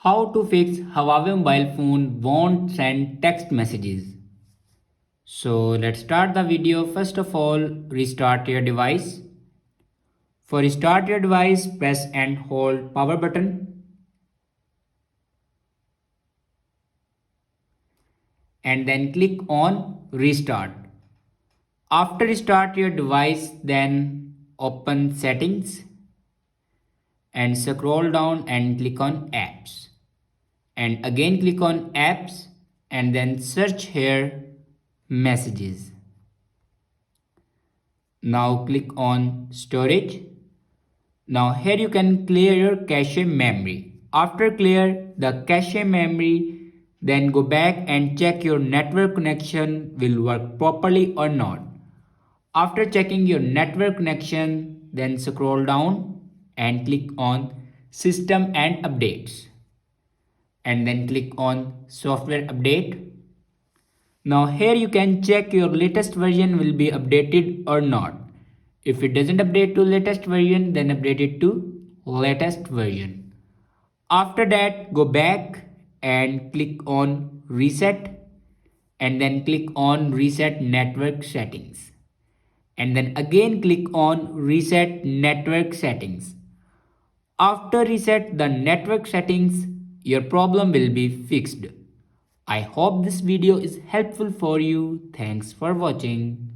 How to fix Huawei mobile phone won't send text messages. So let's start the video. First of all, restart your device. For restart your device, press and hold power button and then click on restart. After restart your device, then open settings and scroll down and click on apps. And again click on apps and then search here messages. Now click on storage. Now here you can clear your cache memory. After clear the cache memory, then go back and check your network connection will work properly or not. After checking your network connection, then scroll down and click on system and updates. And then click on software update. Now here you can check your latest version will be updated or not. If it doesn't update to latest version, then update it to latest version. After that, go back and click on reset and then click on reset network settings. And then again click on reset network settings. After reset the network settings, your problem will be fixed. I hope this video is helpful for you. Thanks for watching.